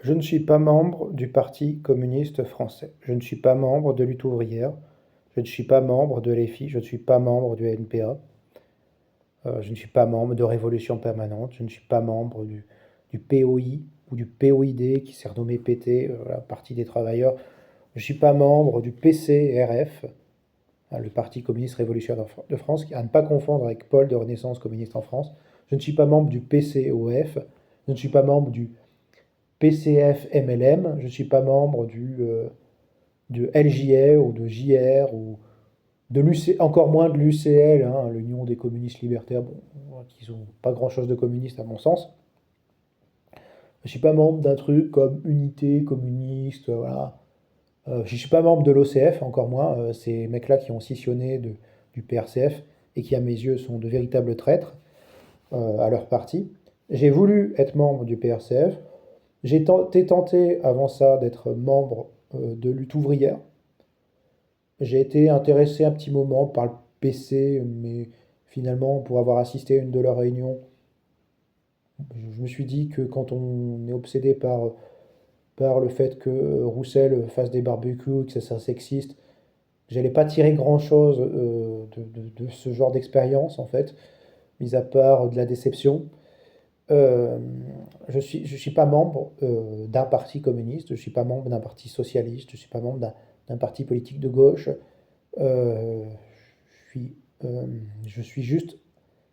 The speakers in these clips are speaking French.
Je ne suis pas membre du Parti communiste français. Je ne suis pas membre de Lutte ouvrière. Je ne suis pas membre de l'EFI. Je ne suis pas membre du NPA. Je ne suis pas membre de Révolution permanente. Je ne suis pas membre du POI ou du POID qui s'est renommé PT, la Parti des travailleurs. Je ne suis pas membre du PCRF, le Parti communiste révolutionnaire de France, à ne pas confondre avec Pôle de Renaissance communiste en France. Je ne suis pas membre du PCOF. Je ne suis pas membre du PCF MLM, je ne suis pas membre de LJR ou de JR ou de l'UC, encore moins de l'UCL, hein, l'Union des communistes libertaires, bon, qui n'ont pas grand-chose de communiste à mon sens. Je ne suis pas membre d'un truc comme Unité communiste, voilà. Je ne suis pas membre de l'OCF, encore moins, ces mecs-là qui ont scissionné du PRCF et qui, à mes yeux, sont de véritables traîtres à leur parti. J'ai voulu être membre du PRCF. J'ai tenté avant ça d'être membre de Lutte ouvrière. J'ai été intéressé un petit moment par le PC, mais finalement, pour avoir assisté à une de leurs réunions, je me suis dit que quand on est obsédé par le fait que Roussel fasse des barbecues, que ça soit sexiste, j'allais pas tirer grand-chose de ce genre d'expérience, en fait, mis à part de la déception. Euh, je suis pas membre d'un parti communiste, je ne suis pas membre d'un parti socialiste, je ne suis pas membre d'un parti politique de gauche. Euh, je suis, euh, je suis juste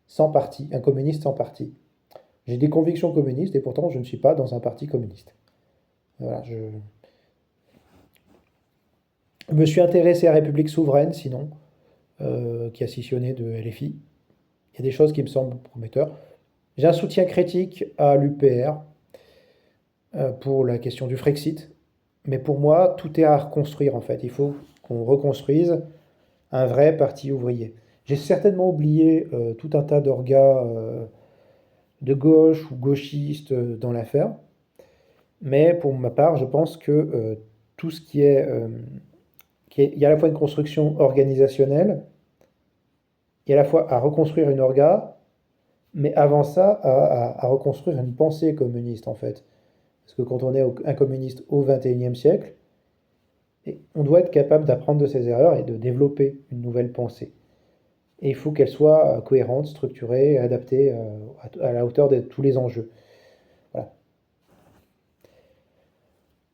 sans parti, un communiste sans parti. J'ai des convictions communistes et pourtant je ne suis pas dans un parti communiste. Voilà, je me suis intéressé à République souveraine, sinon, qui a scissionné de LFI. Il y a des choses qui me semblent prometteurs. J'ai un soutien critique à l'UPR, pour la question du Frexit. Mais pour moi, tout est à reconstruire en fait. Il faut qu'on reconstruise un vrai parti ouvrier. J'ai certainement oublié tout un tas d'orgas de gauche ou gauchistes dans l'affaire. Mais pour ma part, je pense que tout ce il y a à la fois une construction organisationnelle, il y a à la fois à reconstruire une orga, mais avant ça, à reconstruire une pensée communiste en fait. Parce que quand on est un communiste au XXIe siècle, on doit être capable d'apprendre de ses erreurs et de développer une nouvelle pensée. Et il faut qu'elle soit cohérente, structurée, adaptée à la hauteur de tous les enjeux.